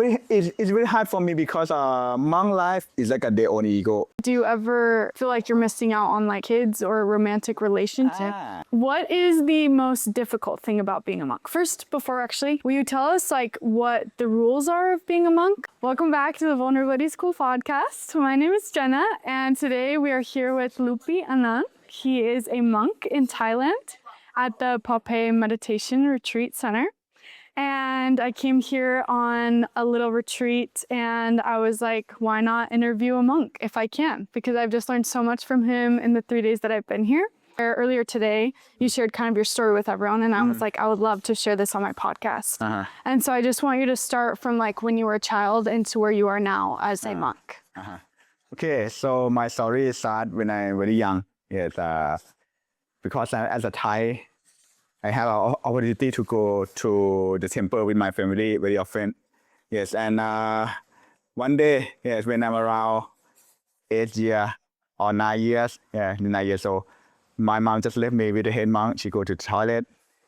It's very hard for me because monk life is like their own ego. Do you ever feel like you're missing out on like kids or a romantic relationship? What is the most difficult thing about being a monk? First, before actually, will you tell us like what the rules are of being a monk? Welcome back to the Vulnerability School podcast. My name is Jenna, and today we are here with Lupi Anand. He is a monk in Thailand at the Pae Meditation Retreat Center. And I came here on a little retreat and I was like, why not interview a monk if I can? Because I've just learned so much from him in the 3 days that I've been here. Earlier today, you shared kind of your story with everyone, and I was like, I would love to share this on my podcast. And so I just want you to start from like when you were a child into where you are now as a monk. Okay, so my story started when I was very young. Yes, because as a Thai, I have an opportunity to go to the temple with my family very often. Yes, and one day, yes, when I'm around 8 years or 9 years, 9 years old, my mom just left me with the head monk. She go to the toilet,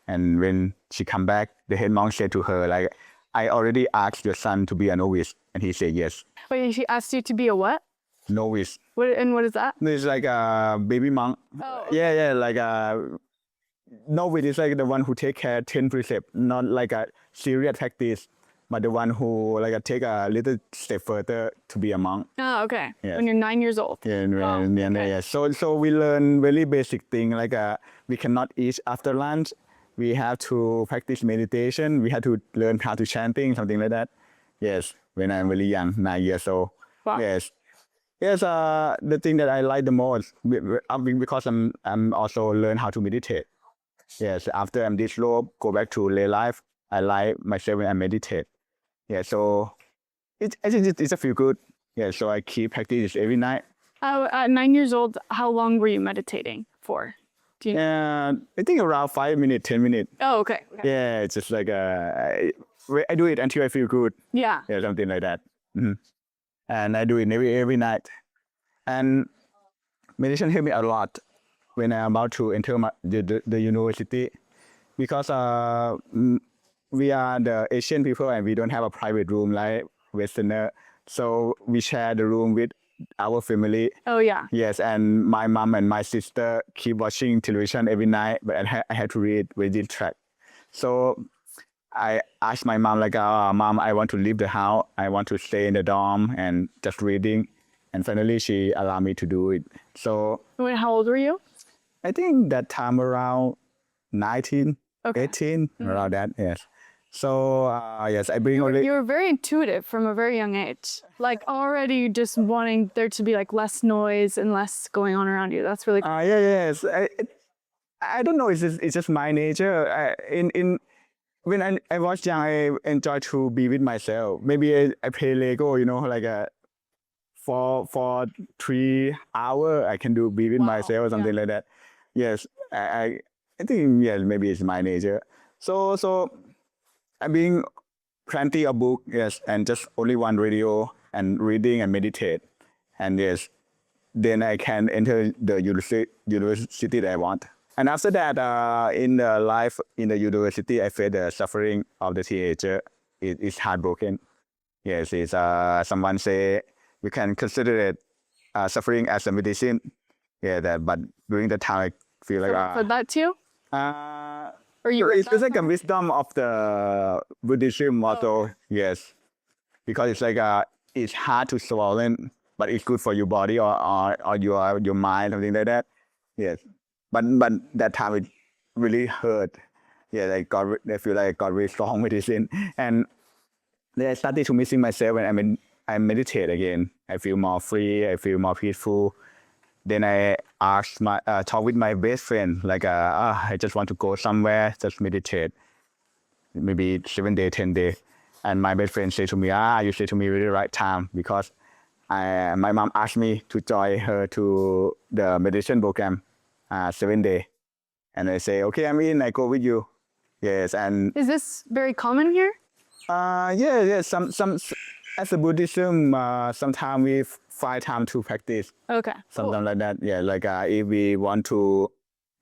and when she come back, the head monk said to her, like, I already asked your son to be a novice, and he said yes. Wait, she asked you to be a what? Novice. What is that? It's like a baby monk. Oh, okay. Yeah, like a novice is like the one who take care 10 precepts, not like a serious practice, but the one who like take a little step further to be a monk. Oh, okay. Yes. When you're 9 years old. Yeah. So we learn very basic thing like we cannot eat after lunch. We have to practice meditation. We have to learn how to chanting, something like that. Yes, when I'm really young, 9 years old. Wow. Yes. The thing that I like the most because I'm also learn how to meditate. Yes, after I'm this low, go back to lay life. I like myself when I meditate. Yeah, so I think it's a feel good. Yeah, so I keep practice every night. At 9 years old, how long were you meditating for? Do you know? I think around 5 minutes, 10 minutes. Oh, okay. Yeah, it's just like I do it until I feel good. Yeah. Yeah, something like that. And I do it every night. And meditation helped me a lot when I'm about to enter the university, because we are the Asian people and we don't have a private room like Westerner. So we share the room with our family. Oh, yeah. Yes, and my mom and my sister keep watching television every night, but I had to read with track. So I asked my mom like, Mom, I want to leave the house. I want to stay in the dorm and just reading. And finally, she allowed me to do it. So. Wait, how old were you? I think that time around 19, 18, around that, yes. So, yes, I bring only. You were very intuitive from a very young age. Like already just wanting there to be like less noise and less going on around you. That's really cool. Yes. I don't know, it's just my nature. When I was young, I enjoy to be with myself. Maybe I play Lego, like for 3 hours, I can be with myself or something like that. Yes, I think, yes, maybe it's my nature. So I'm being plenty of book, yes, and just only one radio and reading and meditate. And yes, then I can enter the university that I want. And after that, in the life in the university, I felt the suffering of the teenager. It's heartbroken. Yes, it's someone say we can consider it suffering as a medicine. Yeah, but during the time I feel like for that too? Or you it's like a wisdom of the Buddhism motto. Yes, because it's like it's hard to swallow, but it's good for your body or your mind, something like that. Yes, but that time it really hurt. Yeah, I feel like I got really strong medicine, and then I started to missing myself when I meditate again. I feel more free. I feel more peaceful. Then I asked talk with my best friend, like, I just want to go somewhere, just meditate, maybe 7 days, 10 days. And my best friend said to me, you said to me really right time, because my mom asked me to join her to the meditation program, 7 days. And I say, okay, I'm in, I go with you. Yes, and. Is this very common here? Yeah, some as a Buddhism, sometimes we find time to practice. Okay. Something like that. Yeah, like if we want to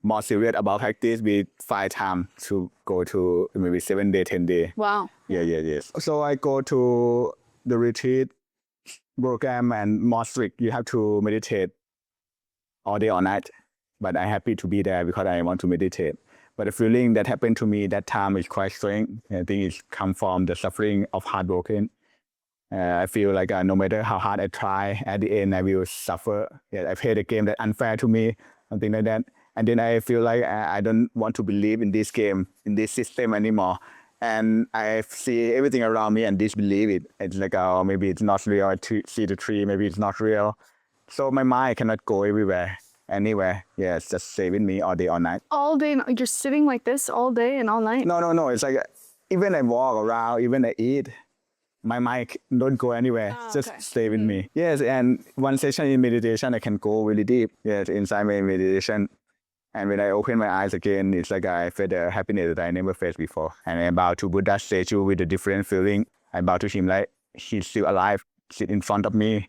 more serious about practice, we find time to go to maybe 7 day, 10 day. Wow. Yes. So I go to the retreat program and more strict. You have to meditate all day all night. But I'm happy to be there because I want to meditate. But the feeling that happened to me that time is quite strange. I think it's come from the suffering of heartbroken. I feel like no matter how hard I try, at the end I will suffer. I played a game that unfair to me, something like that. And then I feel like I don't want to believe in this game, in this system anymore. And I see everything around me and disbelieve it. It's like, oh, maybe it's not real. I see the tree, maybe it's not real. So my mind cannot go anywhere. Yes, just stay with me all day, all night. All day, you're sitting like this all day and all night? No. It's like even I walk around, even I eat, my mind don't go anywhere. Just stay with me. Yes, and one session in meditation, I can go really deep. Yes, inside my meditation. And when I open my eyes again, it's like I felt a happiness that I never felt before. And I'm about to Buddha statue with a different feeling. I'm about to him like he's still alive, sit in front of me.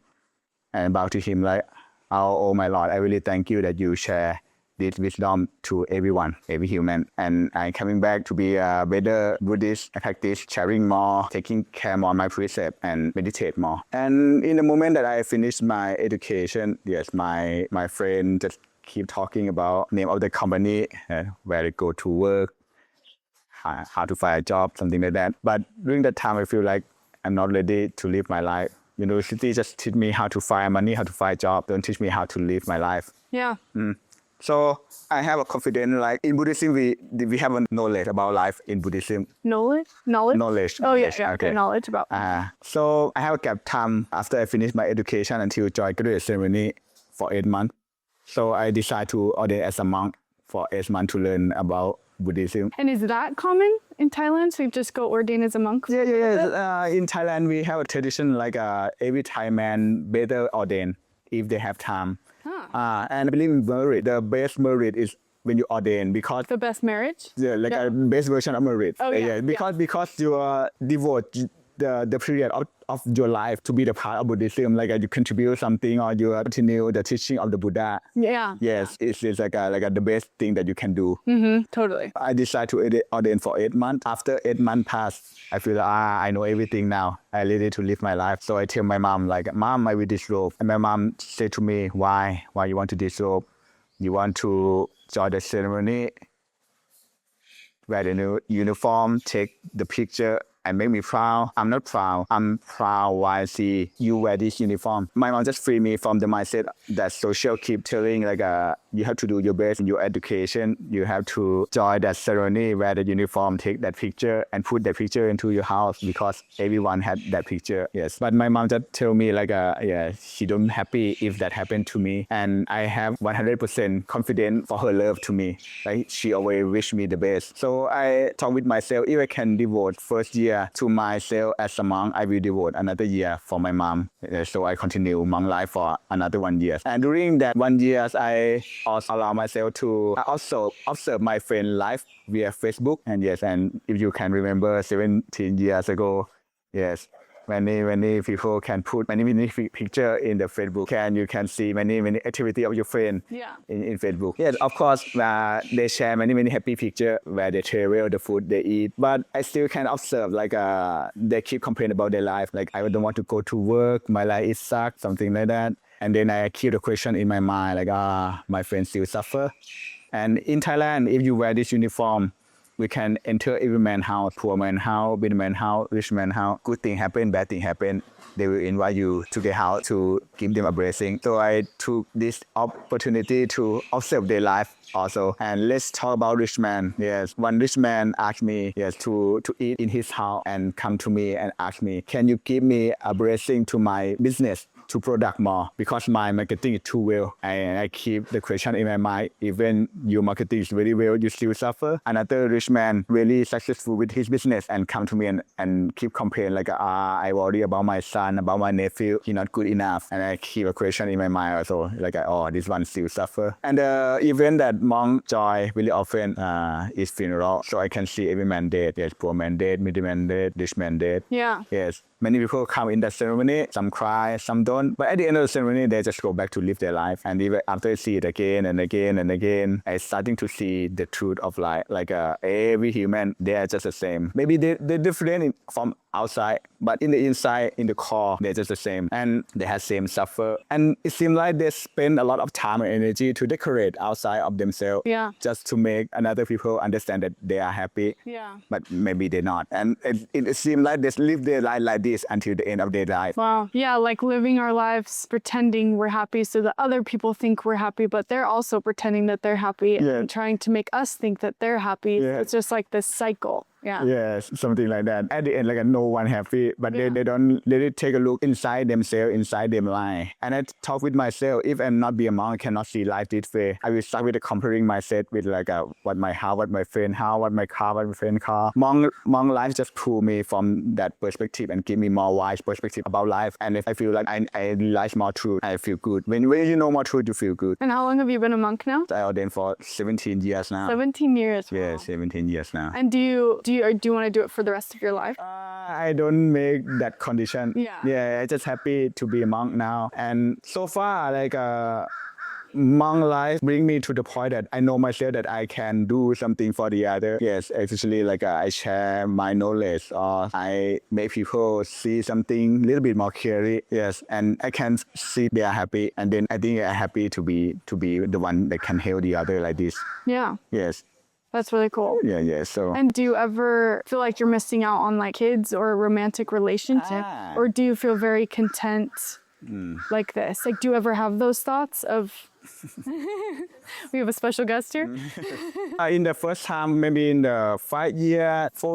And I'm about to him like, oh my Lord, I really thank you that you share this wisdom to everyone, every human. And I'm coming back to be a better Buddhist. I practice sharing more, taking care more of my precept and meditate more. And in the moment that I finished my education, yes, my friend just keep talking about name of the company, where to go to work, how to find a job, something like that. But during that time, I feel like I'm not ready to live my life. University just teach me how to find money, how to find a job. Don't teach me how to live my life. Yeah. So I have a confidence, like in Buddhism, we have a knowledge about life in Buddhism. Knowledge? Oh yeah. Okay. Knowledge about. So I have a gap time after I finish my education until join graduate ceremony for 8 months. So I decided to ordain as a monk for 8 months to learn about Buddhism. And is that common in Thailand? So you just go ordain as a monk? Yeah. In Thailand, we have a tradition like every Thai man better ordain if they have time. And I believe in marriage. The best marriage is when you ordain because the best marriage? Yeah, like a best version of marriage. Oh, yeah. Because you devote the period of your life to be the part of Buddhism, like you contribute something or you continue the teaching of the Buddha. Yeah. Yes, it's like the best thing that you can do. Totally. I decided to ordain for 8 months. After 8 months passed, I feel like, I know everything now. I ready to live my life. So I tell my mom, like, Mom, I will disrobe. And my mom said to me, why you want to disrobe? You want to join the ceremony, wear the new uniform, take the picture, and make me proud. I'm not proud. I'm proud while I see you wear this uniform. My mom just freed me from the mindset that social keep telling like you have to do your best in your education. You have to join that ceremony, wear the uniform, take that picture, and put that picture into your house because everyone had that picture. Yes, but my mom just tell me like she don't happy if that happened to me, and I have 100% confidence for her love to me. Like she always wish me the best. So I talk with myself, if I can devote first year to myself as a monk, I will devote another year for my mom. So I continue monk life for another 1 year. And during that 1 year, I also allow myself to also observe my friend life via Facebook. And yes, and if you can remember 17 years ago, yes, many people can put many picture in the Facebook. You can see many activity of your friend in Facebook. Yes, of course, they share many happy picture where they travel, the food they eat. But I still can observe like they keep complaining about their life. Like I don't want to go to work, my life is suck, something like that. And then I keep the question in my mind like my friends still suffer. And in Thailand, if you wear this uniform, we can enter every man's house, poor man's house, big man's house, rich man's house. Good thing happen, bad thing happen. They will invite you to their house to give them a blessing. So I took this opportunity to observe their life also. And let's talk about rich man. Yes, one rich man asked me to eat in his house and come to me and ask me, can you give me a blessing to my business? To product more because my marketing is too well. I keep the question in my mind, even your marketing is very well, you still suffer. Another rich man really successful with his business and come to me and keep complaining like, I worry about my son, about my nephew, he's not good enough. And I keep a question in my mind also, like, this one still suffer. And the event that monk join really often is funeral. So I can see every man dead. Yes, poor man dead, middle man dead, rich man dead. Yeah. Yes. Many people come in that ceremony, some cry, some don't. But at the end of the ceremony, they just go back to live their life. And even after I see it again and again and again, I starting to see the truth of life. Like every human, they are just the same. Maybe they're different from outside, but in the inside, in the core, they're just the same. And they have same suffer. And it seems like they spend a lot of time and energy to decorate outside of themselves. Yeah. Just to make another people understand that they are happy. Yeah. But maybe they're not. And it seems like they live their life like this until the end of their life. Wow. Yeah, like living our lives pretending we're happy so that other people think we're happy, but they're also pretending that they're happy and trying to make us think that they're happy. Yeah. It's just like this cycle. Yeah. Yes, something like that. At the end, like no one happy, but they did take a look inside themselves, inside their mind. And I talk with myself, if I'm not be a monk, I cannot see life this way. I will start with the comparing mindset with like what my house, what my friend house, what my car, what my friend car. Monk life just pull me from that perspective and give me more wise perspective about life. And if I feel like I realize more truth, I feel good. When you know more truth, you feel good. And how long have you been a monk now? I ordained for 17 years now. 17 years. Wow. Yeah, 17 years now. And do you want to do it for the rest of your life? I don't make that condition. Yeah, I'm just happy to be a monk now. And so far, like monk life bring me to the point that I know myself that I can do something for the other. Yes, especially like I share my knowledge or I make people see something a little bit more clearly. Yes, and I can see they are happy, and then I think I'm happy to be the one that can help the other like this. Yeah. Yes. That's really cool. Yeah. So. And do you ever feel like you're missing out on like kids or a romantic relationship? Or do you feel very content like this? Like, do you ever have those thoughts of... We have a special guest here. In the first time, maybe in the 4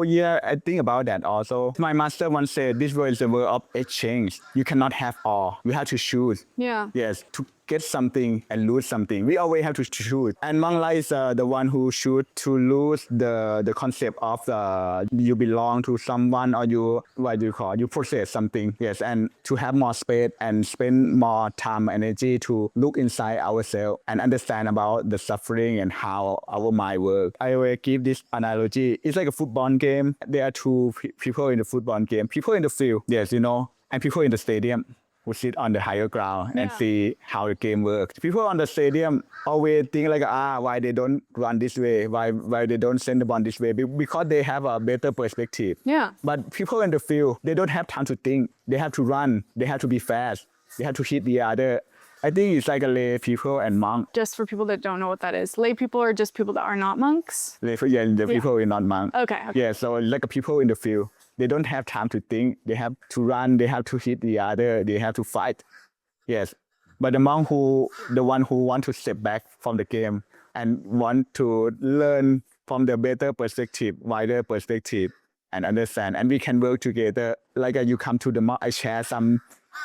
year, I think about that also. My master once said, this world is a world of exchange. You cannot have all. You have to choose. Yeah. Yes, to get something and lose something. We always have to choose. And monk life is the one who should to lose the concept of you belong to someone or you possess something. Yes, and to have more space and spend more time and energy to look inside ourselves and understand about the suffering and how our mind works. I always give this analogy. It's like a football game. There are two people in the football game. People in the field, yes, and people in the stadium who sit on the higher ground and see how the game works. People on the stadium always think like, why they don't run this way? Why they don't send the ball this way? Because they have a better perspective. Yeah. But people in the field, they don't have time to think. They have to run. They have to be fast. They have to hit the other. I think it's like a lay people and monk. Just for people that don't know what that is. Lay people are just people that are not monks? People are not monks. Okay. Yeah, so like a people in the field. They don't have time to think. They have to run. They have to hit the other. They have to fight. Yes. But the monk the one who want to step back from the game and want to learn from the better perspective, wider perspective, and understand. And we can work together. Like you come to the monk, I share some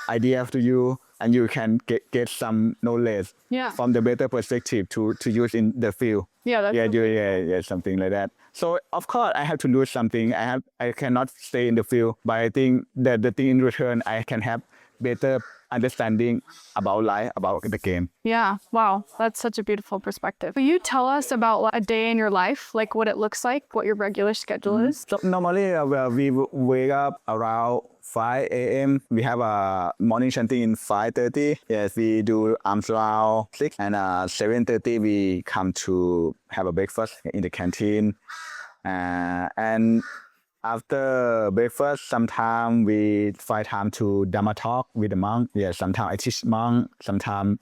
idea to you, and you can get some knowledge from the better perspective to use in the field. Something like that. So of course I have to lose something. I cannot stay in the field, but I think that the thing in return I can have better understanding about life, about the game. Yeah, wow, that's such a beautiful perspective. Will you tell us about a day in your life, like what it looks like, what your regular schedule is? So normally we wake up around 5 a.m. We have a morning chanting in 5:30. Yes, we do arms round 6 and 7:30 we come to have a breakfast in the canteen. And after breakfast, sometimes we find time to Dhamma talk with the monk. Yes, sometimes I teach monk. Sometimes,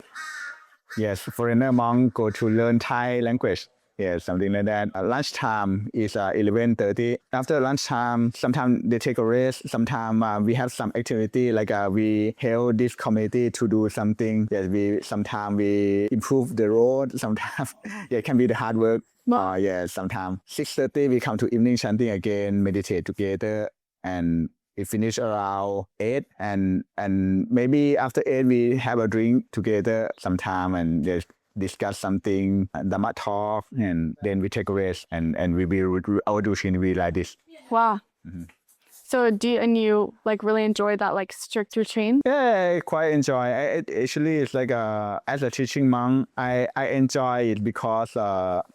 yes, foreigner monk go to learn Thai language. Yes, something like that. Lunchtime is 11:30. After lunchtime, sometimes they take a rest. Sometimes we have some activity like we help this community to do something. Yes, sometimes we improve the road. Sometimes it can be the hard work. Sometimes 6:30 we come to evening chanting again, meditate together, and we finish around 8. And maybe after 8 we have a drink together sometime and just discuss something, Dhamma talk, and then we take a rest and we our routine will be like this. Wow. Mm-hmm. So you like really enjoy that like strict routine? Yeah, I quite enjoy. Actually, it's like as a teaching monk, I enjoy it because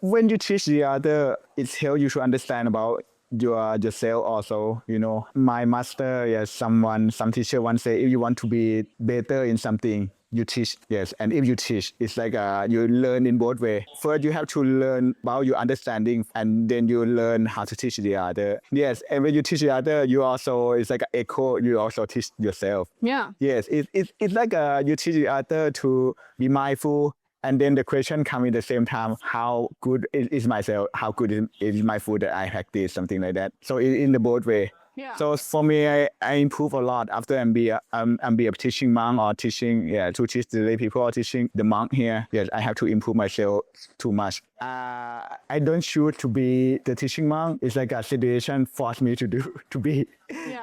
when you teach the other, it helps you to understand about yourself also, my master, yes, some teacher once say, if you want to be better in something, you teach, yes. And if you teach, it's like you learn in both way. First, you have to learn about your understanding, and then you learn how to teach the other. Yes, and when you teach the other, you also, it's like an echo, you also teach yourself. Yeah. Yes, it's like you teach the other to be mindful, and then the question comes in the same time, how good is myself, how good is my food that I practice, something like that. So in the both way. Yeah. So for me, I improve a lot after I'm be a teaching monk or teaching, to teach the lay people or teaching the monk here. Yes, I have to improve myself too much. I don't choose to be the teaching monk. It's like a situation forced me to be.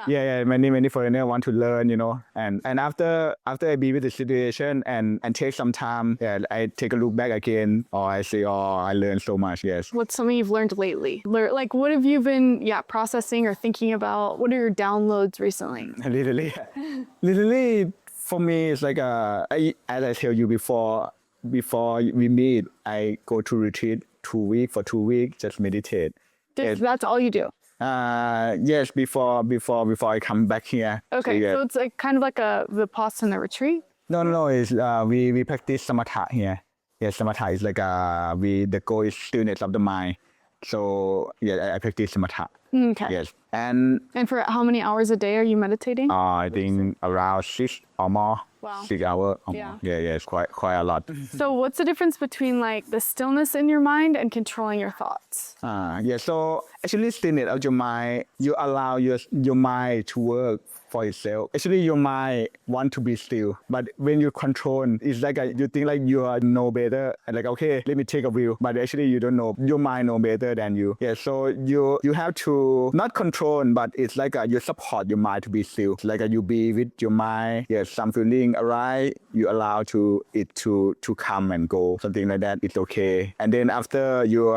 Yeah. Many foreigners want to learn, and after I be with the situation and take some time, I take a look back again, or I say, oh, I learned so much. Yes. What's something you've learned lately? Like, what have you been, processing or thinking about? What are your downloads recently? Literally, for me, it's like as I tell you before we meet, I go to retreat 2 weeks for 2 weeks, just meditate. Yes. That's all you do? Yes, before I come back here. Okay, so it's like kind of like the Vipassana retreat? No, it's we practice samatha here. Yes, samatha is like the goal is stillness of the mind. So I practice samatha. Okay. Yes, and for how many hours a day are you meditating? I think around 6 or more. Wow. 6 hours. Or Yeah. more. Yeah, it's quite a lot. So what's the difference between like the stillness in your mind and controlling your thoughts? So actually stillness of your mind, you allow your mind to work for itself. Actually, your mind want to be still, but when you control, it's like you think like you know better, and like, okay, let me take a view, but actually you don't know. Your mind know better than you. Yeah, so you have to not control, but it's like you support your mind to be still. It's like you be with your mind. Yes, some feeling arise, you allow it to come and go, something like that. It's okay. And then after you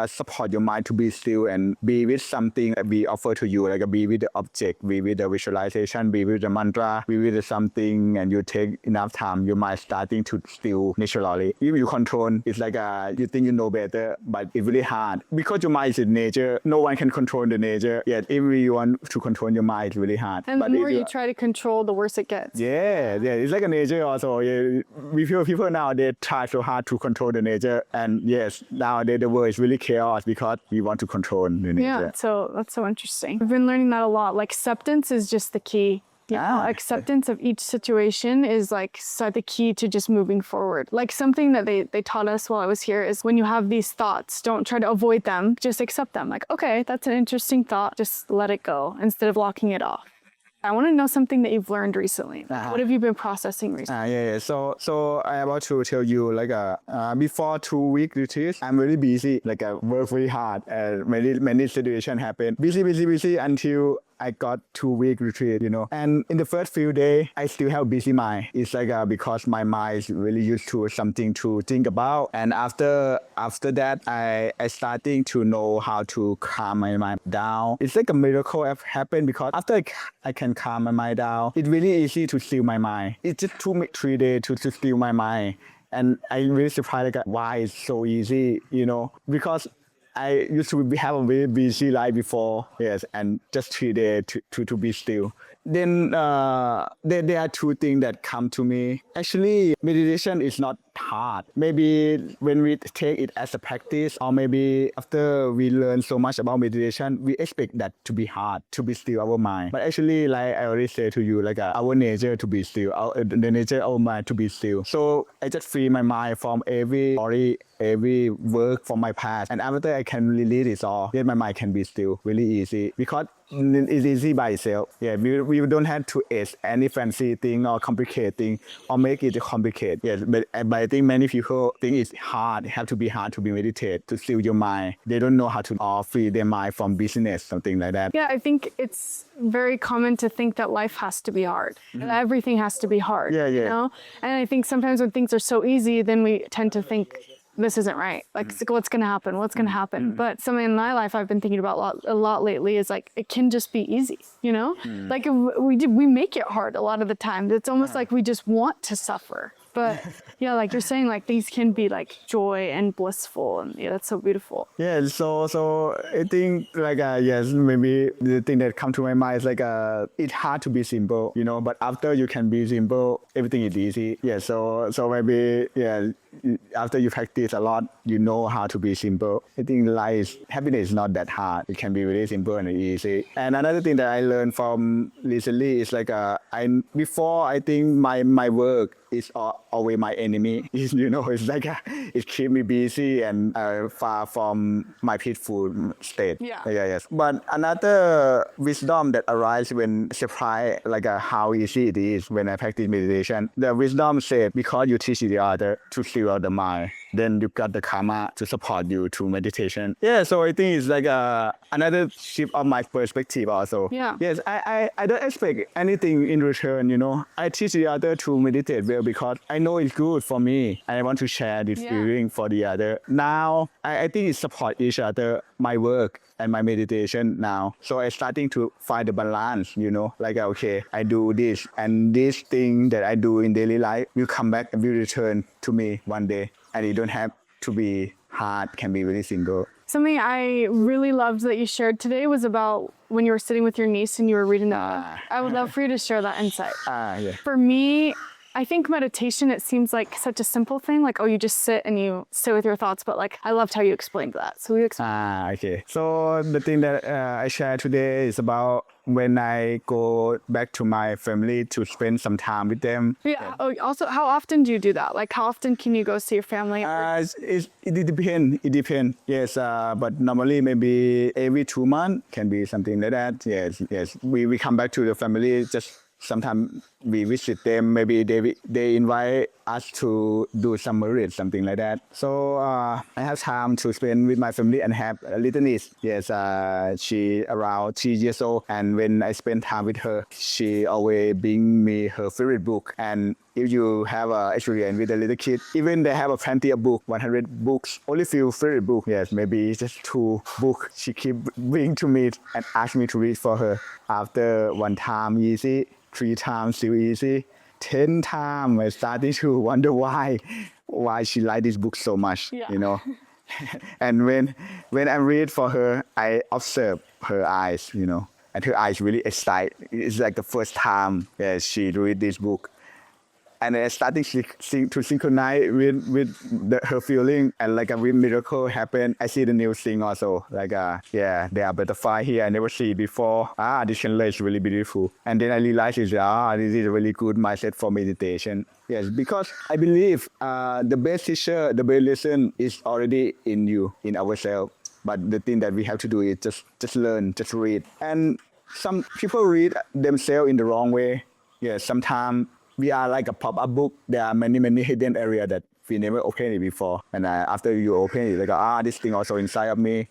support your mind to be still and be with something that we offer to you, like be with the object, be with the visualization, be with the mantra, be with something, and you take enough time, your mind starting to still naturally. If you control, it's like you think you know better, but it's really hard because your mind is in nature. No one can control the nature. Yet if you want to control your mind, it's really hard. And but the more you try to control, the worse it gets. Yeah, it's like a nature also. Yeah, we feel people nowadays try so hard to control the nature, and yes, nowadays the world is really chaos because we want to control the nature. Yeah, so that's so interesting. I've been learning that a lot. Like acceptance is just the key. Acceptance of each situation is like the key to just moving forward. Like something that they taught us while I was here is when you have these thoughts, don't try to avoid them, just accept them. Like, okay, that's an interesting thought, just let it go instead of locking it off. I want to know something that you've learned recently. What have you been processing recently? So I'm about to tell you, like, before 2 week retreat, I'm really busy. Like, I work very hard, and many situations happen. Busy until I got 2 week retreat, And in the first few days, I still have busy mind. It's like because my mind is really used to something to think about. And after that, I starting to know how to calm my mind down. It's like a miracle have happened because after I can calm my mind down, it's really easy to still my mind. It just took me 3 days to still my mind. And I'm really surprised like, why it's so easy, because I used to have a very busy life before, yes, and just 3 days to be still. Then there are 2 things that come to me. Actually, meditation is not hard. Maybe when we take it as a practice, or maybe after we learn so much about meditation, we expect that to be hard, to be still our mind. But actually, like I already said to you, like our nature to be still, the nature of our mind to be still. So I just free my mind from every worry, every work from my past, and after I can release it all, then my mind can be still really easy because it's easy by itself. Yeah, we don't have to add any fancy thing or complicated thing or make it complicated. Yes, but I think many people think it's hard, have to be hard to be meditate, to still your mind. They don't know how to free their mind from business, something like that. Yeah, I think it's very common to think that life has to be hard. That everything has to be hard. Yeah. And I think sometimes when things are so easy, then we tend to think this isn't right. Like, what's going to happen? What's going to happen? But something in my life I've been thinking about a lot lately is like, it can just be easy, Like we make it hard a lot of the time. It's almost like we just want to suffer. But yeah, like you're saying, like these can be like joy and blissful, and yeah, that's so beautiful. Yeah, so I think like yes, maybe the thing that come to my mind is like it's hard to be simple, you know, but after you can be simple, everything is easy. Yeah, so maybe yeah, after you practice a lot, you know how to be simple. I think happiness is not that hard. It can be really simple and easy. And another thing that I learned from recently is like before I think my work is always my enemy. You know, it's like it keeps me busy and far from my peaceful state. Yeah. Yes. But another wisdom that arises when surprised like how easy it is when I practice meditation. The wisdom said because you teach the other to clear out the mind, then you got the karma to support you through meditation. Yeah. So I think it's like another shift of my perspective also. Yeah. Yes. I don't expect anything in return. You know, I teach the other to meditate well because I know it's good for me and I want to share this feeling for the other. Now I think it support each other, my work and my meditation now. So I'm starting to find the balance, you know, like okay, I do this and this thing that I do in daily life will come back and will return to me one day, and it don't have to be hard, can be very simple. Something I really loved that you shared today was about when you were sitting with your niece and you were reading the book. I would love for you to share that insight. Yeah. For me, I think meditation, it seems like such a simple thing. Like, oh, you just sit and you sit with your thoughts. But like, I loved how you explained that. So you explain. Okay. So the thing that I share today is about when I go back to my family to spend some time with them. Yeah. Oh, also, how often do you do that? Like, how often can you go see your family? It depends. It depends. Yes. But normally maybe every 2 months can be something like that. Yes. We come back to the family just. Sometimes we visit them, maybe they invite us to do some retreat, something like that. So I have time to spend with my family and have a little niece. Yes, she around 3 years old. And when I spend time with her, she always bring me her favorite book. And if you have experience with a little kid, even they have a plenty of book, 100 books, only few favorite book. Yes, maybe just 2 books. She keep bring to me and ask me to read for her. After 1 time easy, 3 times still easy, 10 times I started to wonder why she like this book so much, you know. And when I read for her, I observe her eyes, you know, and her eyes really excited. It's like the first time she read this book. And I started to synchronize with her feeling, and like a real miracle happened. I see the new thing also, like there are butterfly here I never see before. This chandelier is really beautiful. And then I realized this is a really good mindset for meditation. Yes, because I believe the best teacher, the best lesson is already in you, in ourselves. But the thing that we have to do is just learn, just read. And some people read themselves in the wrong way. Yes, sometimes we are like a pop-up book. There are many hidden areas that we never opened it before. And after you open it, like this thing also inside of me.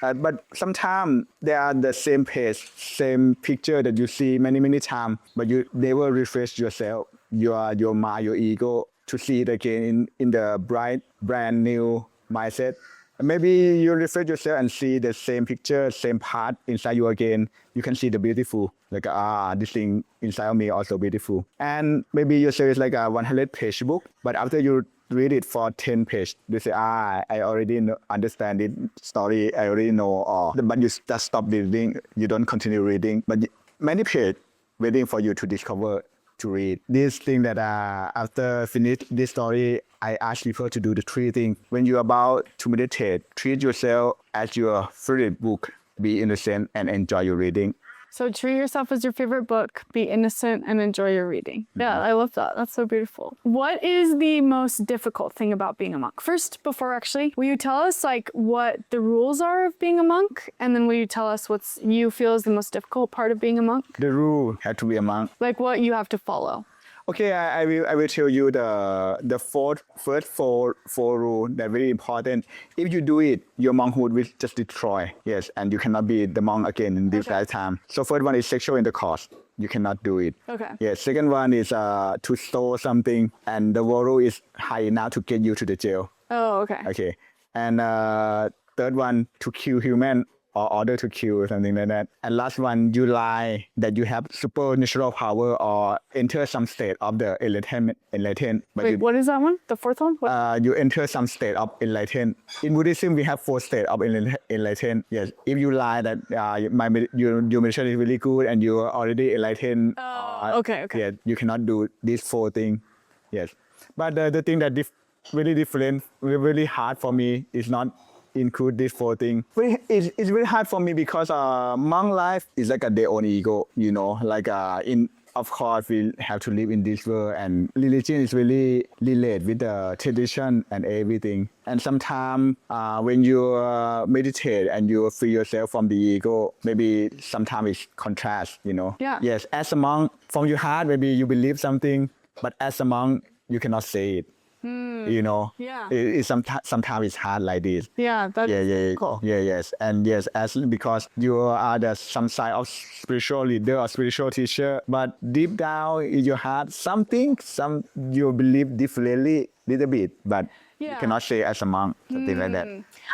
But sometimes they are the same page, same picture that you see many times, but you never refresh yourself, your mind, your ego, to see it again in the bright, brand new mindset. Maybe you refresh yourself and see the same picture, same part inside you again. You can see the beautiful, like this thing inside of me also beautiful. And maybe you say it's like a 100-page book, but after you read it for 10 pages, you say, I already understand it story, I already know, but you just stop reading, you don't continue reading, but many pages waiting for you to discover, to read. This thing that after finish this story, I ask people to do the 3 things. When you're about to meditate, treat yourself as your favorite book, be innocent and enjoy your reading. So treat yourself as your favorite book, be innocent, and enjoy your reading. Yeah, I love that. That's so beautiful. What is the most difficult thing about being a monk? First, before actually, will you tell us like what the rules are of being a monk? And then will you tell us what you feel is the most difficult part of being a monk? The rule had to be a monk. Like what you have to follow. Okay, I will tell you the first four rule that very important. If you do it, your monkhood will just destroy. Yes, and you cannot be the monk again in this lifetime. So first one is sexual intercourse. You cannot do it. Okay. Yes. Second one is to store something, and the rule is high enough to get you to the jail. Oh, okay. Okay. And third one, to kill human or order to kill or something like that. And last one, you lie that you have supernatural power or enter some state of the enlightened. But Wait, what is that one? The fourth one? What? you enter some state of enlightened. In Buddhism, we have 4 states of enlightened. Yes, if you lie that your meditation is really good and you are already enlightened. Okay. Yeah, you cannot do these 4 things. Yes, but the thing that really different, really hard for me is not include these 4 things. It's really hard for me because monk life is like their own ego, like of course we have to live in this world and religion is really related with the tradition and everything. And sometimes when you meditate and you free yourself from the ego, maybe sometimes it's contrast, Yeah. Yes, as a monk, from your heart, maybe you believe something, but as a monk, you cannot say it. Yeah. It sometimes it's hard like this. Yeah, that's cool. Yes, and yes, as because you are some side of spiritual leader or spiritual teacher, but deep down in your heart, some you believe differently, little bit, but you cannot say as a monk, something like that.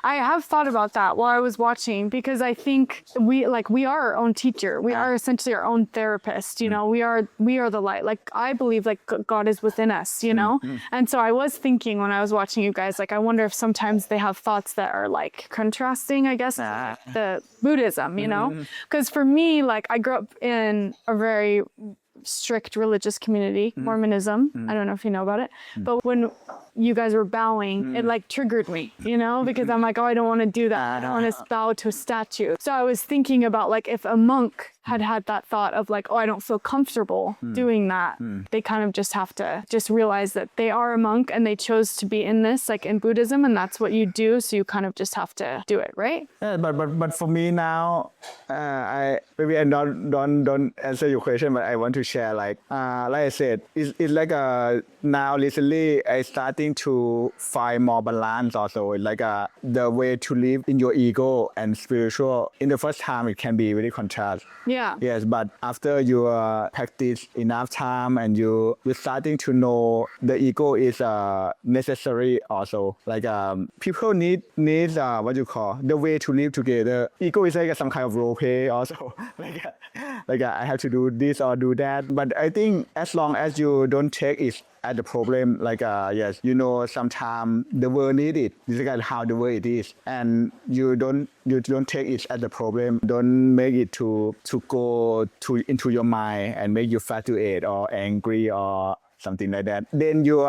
I have thought about that while I was watching because I think we are our own teacher. We are essentially our own therapist. We are the light. Like I believe like God is within us. And so I was thinking when I was watching you guys, like I wonder if sometimes they have thoughts that are like contrasting, I guess, the Buddhism. Because for me, like I grew up in a very strict religious community, Mormonism. I don't know if you know about it, but when you guys were bowing, it like triggered me, because I'm like, oh, I don't want to do that. I don't want to bow to a statue. So I was thinking about like if a monk had that thought of like, oh, I don't feel comfortable doing that. They kind of just have to just realize that they are a monk and they chose to be in this, like in Buddhism, and that's what you do. So you kind of just have to do it, right? Yeah, but for me now, I don't answer your question, but I want to share like I said, it's like now recently I starting to find more balance also. It's like the way to live in your ego and spiritual. In the first time, it can be very contrast. Yeah. Yes, but after you practice enough time and you're starting to know the ego is necessary also. Like people need what you call the way to live together. Ego is like some kind of role play also. like I have to do this or do that. But I think as long as you don't take it as the problem, like yes, sometimes the world need it. This is like how the world it is, and you don't take it as the problem. Don't make it to go into your mind and make you fluctuate or angry or something like that. Then you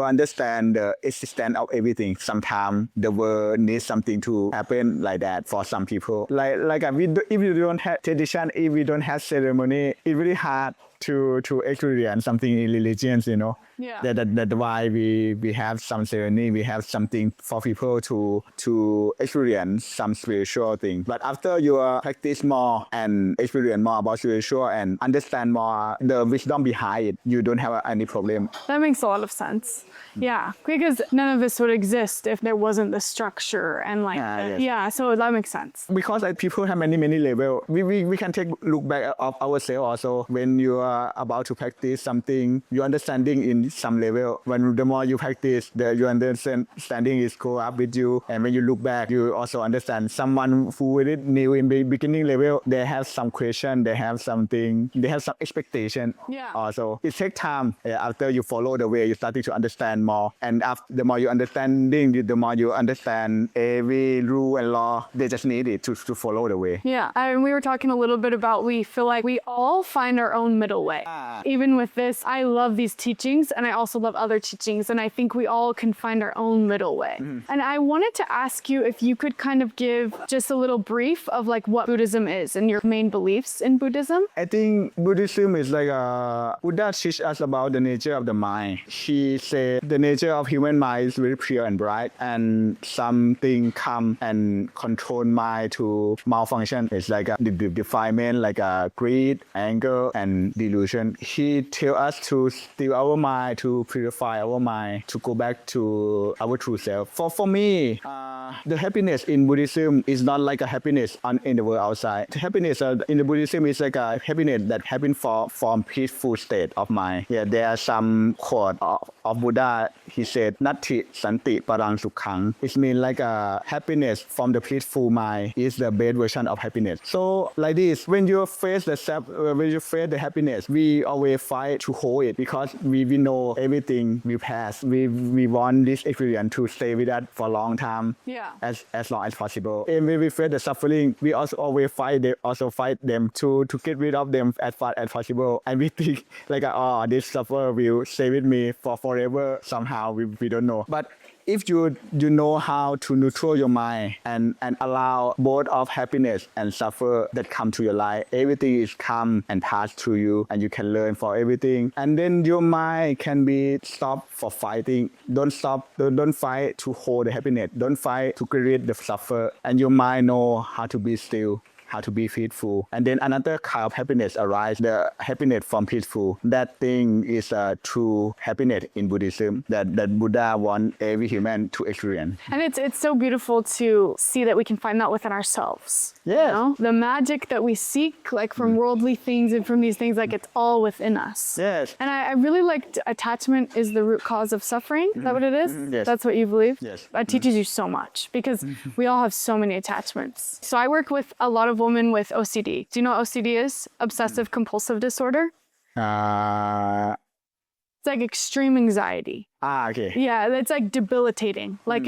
understand the existence of everything. Sometimes the world needs something to happen like that for some people. Like if you don't have tradition, if we don't have ceremony, it's really hard to experience something in religions, Yeah. That's why we have some ceremony, we have something for people to experience some spiritual thing. But after you practice more and experience more about spiritual and understand more the wisdom behind it, you don't have any problem. That makes a lot of sense. Yeah, because none of this would exist if there wasn't the structure and like, yes. So that makes sense. Because people have many levels. We can take look back of ourselves also. When you are about to practice something, your understanding in some level. When the more you practice, your understanding is go up with you. And when you look back, you also understand someone who really new in the beginning level, they have some question, they have something, they have some expectation. Yeah. Also, it takes time. After you follow the way, you starting to understand more. And after the more you understanding, the more you understand every rule and law. They just need it to follow the way. Yeah, and we were talking a little bit about we feel like we all find our own middle way. Even with this, I love these teachings and I also love other teachings, and I think we all can find our own middle way. And I wanted to ask you if you could kind of give just a little brief of like what Buddhism is and your main beliefs in Buddhism. I think Buddhism is like Buddha teach us about the nature of the mind. He said the nature of human mind is very pure and bright, and something come and control mind to malfunction. It's like a defilement, like a greed, anger, and delusion. He tell us to still our mind, to purify our mind, to go back to our true self. For me, The happiness in Buddhism is not like a happiness in the world outside. The happiness in the Buddhism is like a happiness that happens from peaceful state of mind. Yeah, there are some quote of Buddha. He said, "Natti santi parang sukhang." It means like a happiness from the peaceful mind is the best version of happiness. So like this, when you face the happiness, we always fight to hold it because we know everything will pass. We want this experience to stay with us for a long time. Yeah. As long as possible. And when we face the suffering, we also always fight them to get rid of them as fast as possible. And we think like, this suffer will stay with me for forever. Somehow we don't know. But if you know how to neutral your mind and allow both of happiness and suffer that come to your life, everything is come and pass through you, and you can learn for everything. And then your mind can be stopped for fighting. Don't fight to hold the happiness. Don't fight to create the suffer. And your mind know how to be still, how to be peaceful. And then another kind of happiness arises, the happiness from peaceful. That thing is a true happiness in Buddhism that Buddha wants every human to experience. And it's so beautiful to see that we can find that within ourselves. Yes. You know? The magic that we seek, like from worldly things and from these things, like it's all within us. Yes. And I really liked attachment is the root cause of suffering. Is that what it is? Yes. That's what you believe? Yes. That teaches you so much because we all have so many attachments. So I work with a lot of women with OCD. Do you know what OCD is? Obsessive compulsive disorder. Uh, It's like extreme anxiety. okay. Yeah, it's like debilitating. Like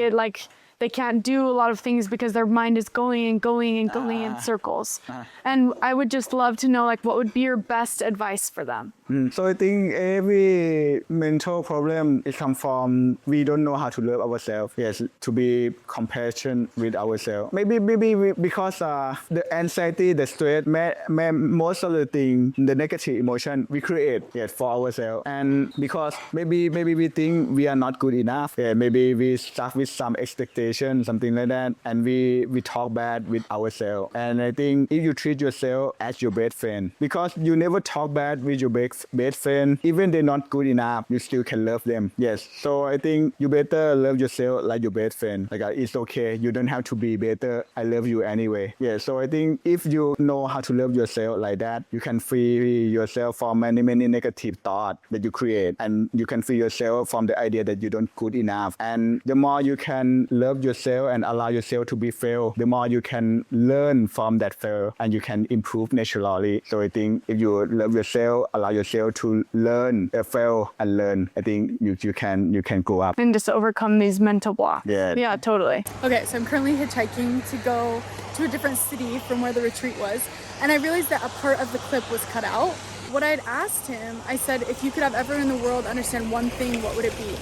they can't do a lot of things because their mind is going in circles. And I would just love to know like what would be your best advice for them? So I think every mental problem is come from we don't know how to love ourselves. Yes, to be compassionate with ourselves. Maybe because the anxiety, the stress, most of the thing, the negative emotion we create for ourselves. And because maybe we think we are not good enough. Yeah, maybe we stuck with some expectation, something like that, and we talk bad with ourselves. And I think if you treat yourself as your best friend, because you never talk bad with your best friend, even they're not good enough, you still can love them. Yes. So I think you better love yourself like your best friend. Like it's okay. You don't have to be better. I love you anyway. Yeah. So I think if you know how to love yourself like that, you can free yourself from many negative thoughts that you create, and you can free yourself from the idea that you don't good enough. And the more you can love yourself and allow yourself to be fail, the more you can learn from that fail, and you can improve naturally. So I think if you love yourself, allow yourself to learn, fail and learn, I think you can go up and just overcome these mental blocks. Yeah, totally. Okay, so I'm currently hitchhiking to go to a different city from where the retreat was, and I realized that a part of the clip was cut out. What I had asked him, I said, if you could have everyone in the world understand one thing, what would it be?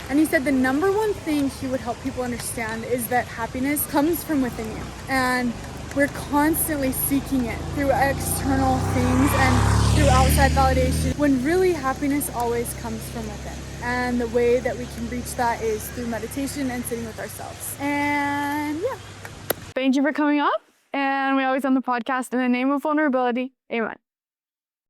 And he said the number one thing he would help people understand is that happiness comes from within you. And we're constantly seeking it through external things and through outside validation, when really happiness always comes from within. And the way that we can reach that is through meditation and sitting with ourselves. And yeah. Thank you for coming up. And we always end the podcast in the name of vulnerability. Amen.